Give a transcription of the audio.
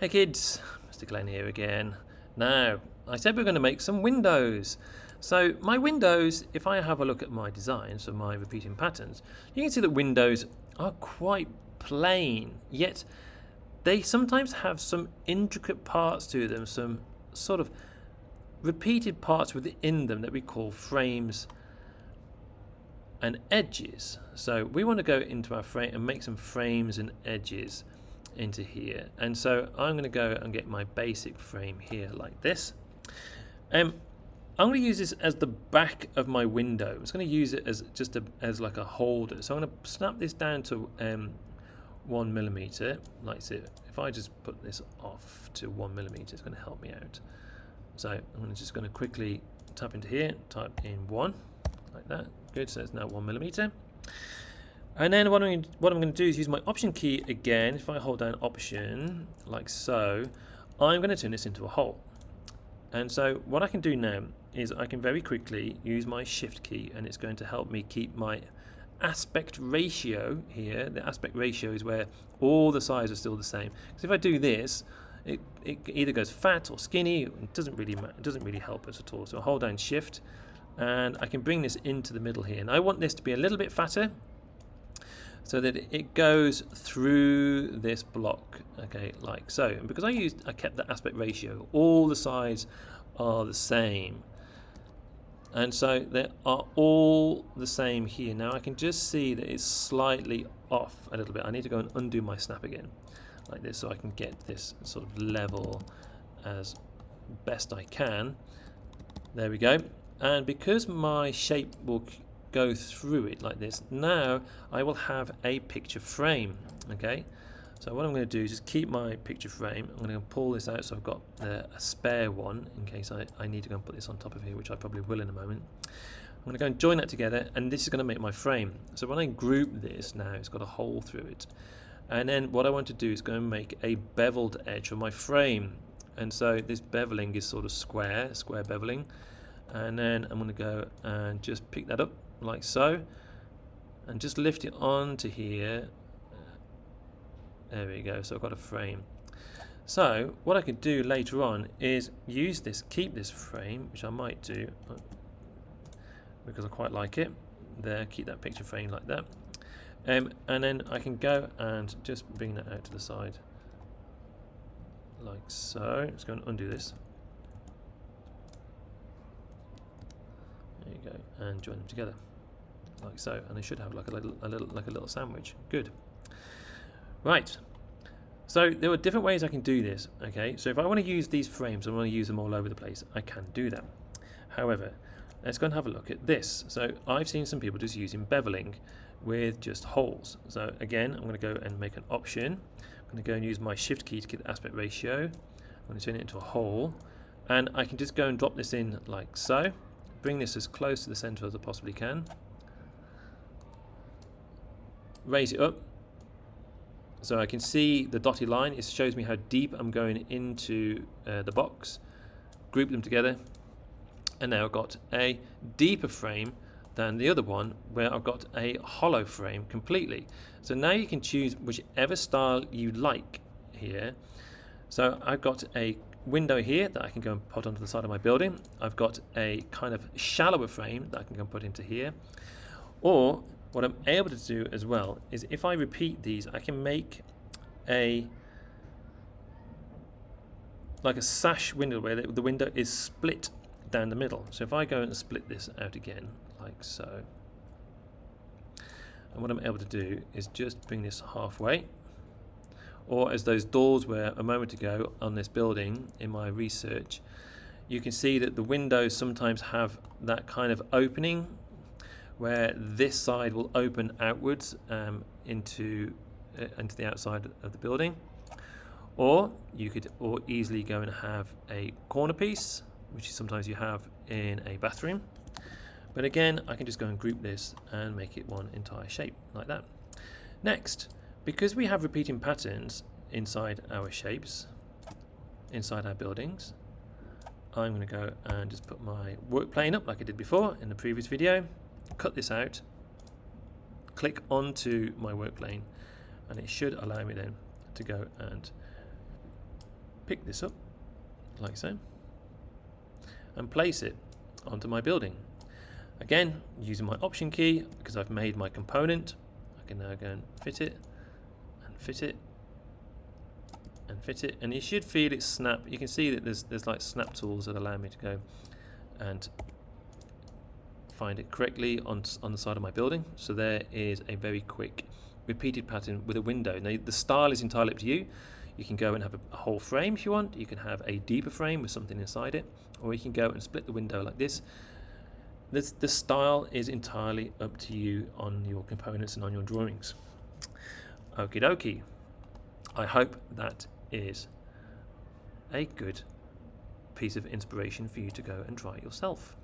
Hey kids, Mr. Glenn here again. Now, I said we're going to make some windows. So my windows, if I have a look at my designs, so my repeating patterns, you can see that windows are quite plain, yet they sometimes have some intricate parts to them, some sort of repeated parts within them that we call frames and edges. So we want to go into our frame and make some frames and edges into here, and so I'm going to go and get my basic frame here like this. I'm going to use this as the back of my window. I'm just going to use it as just as like a holder. So I'm going to snap this down to 1mm, like so. If I just put this off to 1mm, it's going to help me out. So I'm just going to quickly tap into here, type in 1 like that. Good. So it's now 1mm. And then what I'm going to do is use my Option key again. If I hold down Option, like so, I'm going to turn this into a hole. And so what I can do now is I can very quickly use my Shift key, and it's going to help me keep my aspect ratio here. The aspect ratio is where all the sides are still the same. Because if I do this, it either goes fat or skinny. It doesn't really help us at all. So I hold down Shift, and I can bring this into the middle here. And I want this to be a little bit fatter, so that it goes through this block, okay, like so. And because I kept the aspect ratio, all the sides are the same, and so they are all the same here. Now I can just see that it's slightly off a little bit. I need to go and undo my snap again, like this, so I can get this sort of level as best I can. There we go. And because my shape will go through it like this, now I will have a picture frame. Okay, so what I'm going to do is just keep my picture frame. I'm going to pull this out so I've got a spare one in case I need to go and put this on top of here, which I probably will in a moment. I'm going to go and join that together, and this is going to make my frame. So when I group this now, it's got a hole through it, and then what I want to do is go and make a beveled edge for my frame. And so this beveling is sort of square beveling, and then I'm going to go and just pick that up like so, and just lift it onto here. There we go. So I've got a frame. So what I could do later on is use this, keep this frame, which I might do because I quite like it. There, keep that picture frame like that, and then I can go and just bring that out to the side like so. Let's go and undo this. There you go, and join them together like so, and they should have like a little sandwich. Good. Right. So there are different ways I can do this. Okay. So if I want to use these frames, I want to use them all over the place, I can do that. However, let's go and have a look at this. So I've seen some people just using beveling with just holes. So again, I'm going to go and make an option. I'm going to go and use my Shift key to get the aspect ratio. I'm going to turn it into a hole, and I can just go and drop this in like so. Bring this as close to the center as I possibly can. Raise it up so I can see the dotted line. It shows me how deep I'm going into the box. Group them together, and now I've got a deeper frame than the other one where I've got a hollow frame completely. So now you can choose whichever style you like here. So I've got a window here that I can go and put onto the side of my building. I've got a kind of shallower frame that I can go and put into here. Or what I'm able to do as well is if I repeat these, I can make like a sash window where the window is split down the middle. So if I go and split this out again like so, and what I'm able to do is just bring this halfway. Or as those doors were a moment ago on this building in my research, you can see that the windows sometimes have that kind of opening where this side will open outwards into the outside of the building. Or you could easily go and have a corner piece, which sometimes you have in a bathroom. But again, I can just go and group this and make it one entire shape like that. Next, because we have repeating patterns inside our shapes, inside our buildings, I'm going to go and just put my work plane up like I did before in the previous video, cut this out, click onto my work plane, and it should allow me then to go and pick this up like so and place it onto my building. Again, using my option key, because I've made my component, I can now go and fit it and fit it and fit it, and you should feel it snap. You can see that there's like snap tools that allow me to go and find it correctly on the side of my building. So there is a very quick repeated pattern with a window. Now the style is entirely up to you. You can go and have a whole frame if you want. You can have a deeper frame with something inside it, or you can go and split the window like this. The style is entirely up to you on your components and on your drawings. Okie dokie. I hope that is a good piece of inspiration for you to go and try it yourself.